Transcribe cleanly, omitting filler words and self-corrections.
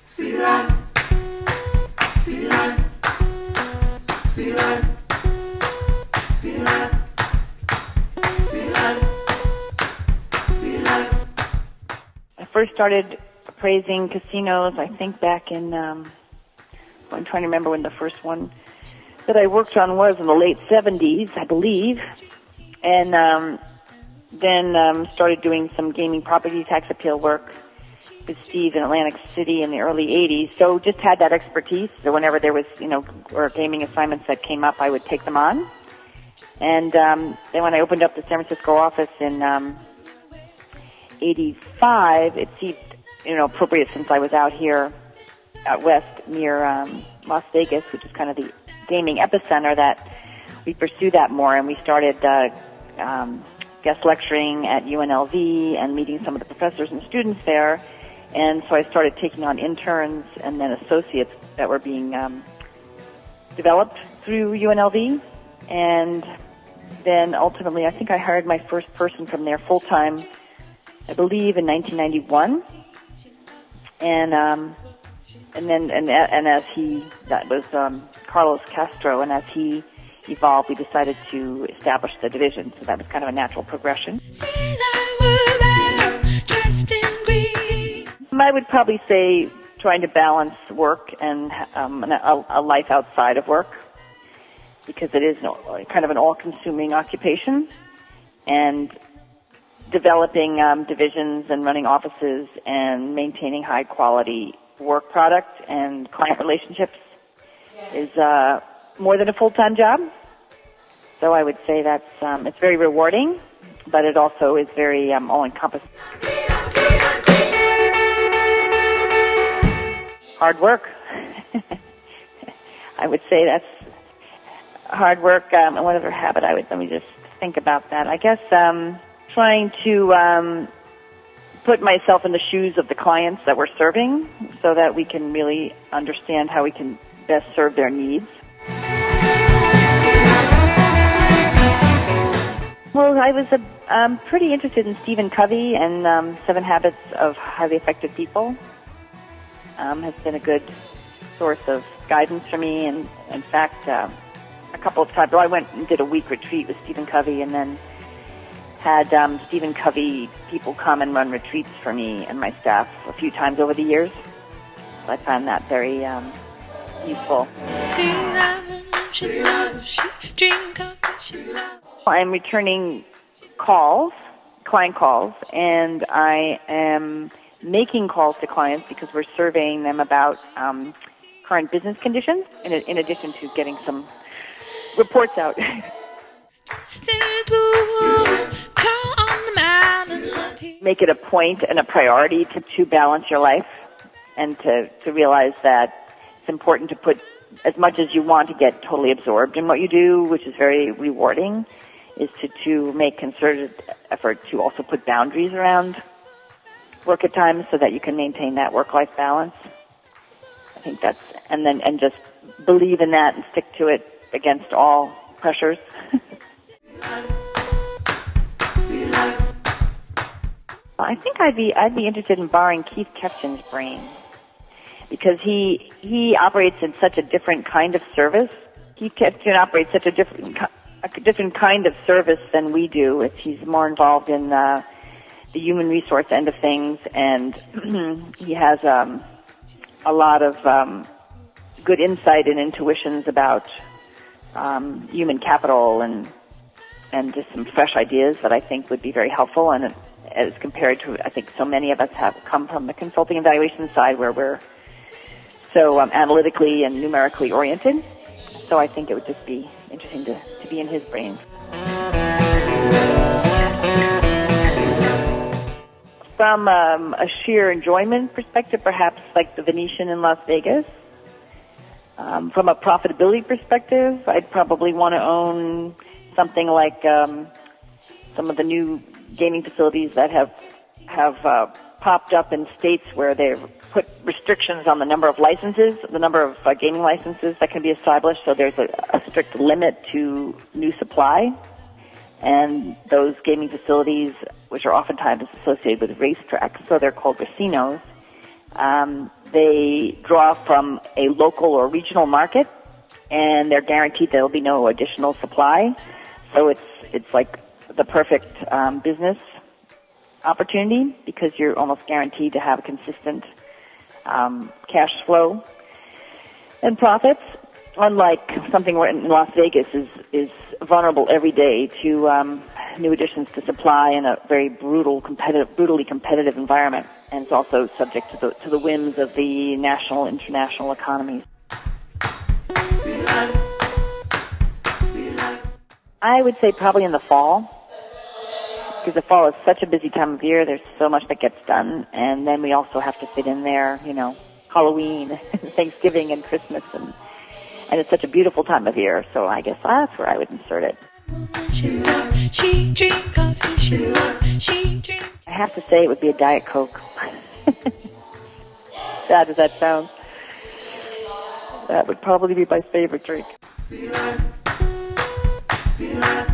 I first started appraising casinos, I think back in, I'm trying to remember when the first one that I worked on was in the late 70s, I believe. And then started doing some gaming property tax appeal work with Steve in Atlantic City in the early 80s. So just had that expertise. So whenever there was, or gaming assignments that came up, I would take them on. And then when I opened up the San Francisco office in 85, it seemed, appropriate since I was out here out west near Las Vegas, which is kind of the gaming epicenter, that we pursue that more. And we started guest lecturing at UNLV and meeting some of the professors and students there. And so I started taking on interns and then associates that were being developed through UNLV. And then ultimately, I think I hired my first person from there full-time, I believe, in 1991. And as that was Carlos Castro, and as he evolved, we decided to establish the division. So that was kind of a natural progression. I would probably say trying to balance work and a life outside of work, because it is kind of an all-consuming occupation, and developing divisions and running offices and maintaining high-quality work product and client relationships is more than a full-time job. So I would say that's it's very rewarding, but it also is very all-encompassing. Hard work. I would say that's hard work. And what other habit let me just think about that. I guess trying to put myself in the shoes of the clients that we're serving so that we can really understand how we can best serve their needs. Well, I was pretty interested in Stephen Covey and 7 Habits of Highly Effective People. Has been a good source of guidance for me. And in fact, a couple of times, I went and did a week retreat with Stephen Covey, and then had Stephen Covey people come and run retreats for me and my staff a few times over the years. So I found that very useful. I'm returning client calls, and I am making calls to clients because we're surveying them about current business conditions, in addition to getting some reports out. Make it a point and a priority to balance your life, and to realize that it's important to put as much as you want to get totally absorbed in what you do, which is very rewarding, is to make concerted effort to also put boundaries around work at times so that you can maintain that work-life balance. I think that's, and just believe in that and stick to it against all pressures. I think I'd be interested in borrowing Keith Ketchin's brain, because he operates in such a different kind of service. Keith Ketchin operates such a different kind of service than we do. He's more involved in the human resource end of things, and he has a lot of good insight and intuitions about human capital and just some fresh ideas that I think would be very helpful, and as compared to, I think, so many of us have come from the consulting evaluation side where we're so analytically and numerically oriented. So I think it would just be interesting to be in his brain. From a sheer enjoyment perspective, perhaps like the Venetian in Las Vegas. From a profitability perspective, I'd probably want to own something like some of the new gaming facilities that have popped up in states where they've put restrictions on the number of licenses, the number of gaming licenses that can be established. So there's a strict limit to new supply. And those gaming facilities, which are oftentimes associated with racetracks, so they're called casinos, They draw from a local or regional market, and they're guaranteed there will be no additional supply. So it's like the perfect business opportunity because you're almost guaranteed to have a consistent cash flow and profits. Unlike something where in Las Vegas is vulnerable every day to new additions to supply in a very brutally competitive environment, and it's also subject to the whims of the national, international economies. I would say probably in the fall, because the fall is such a busy time of year. There's so much that gets done, and then we also have to fit in there, Halloween, Thanksgiving, and Christmas, and it's such a beautiful time of year. So I guess that's where I would insert it. I have to say it would be a Diet Coke. Sad as that sounds, that would probably be my favorite drink. See life.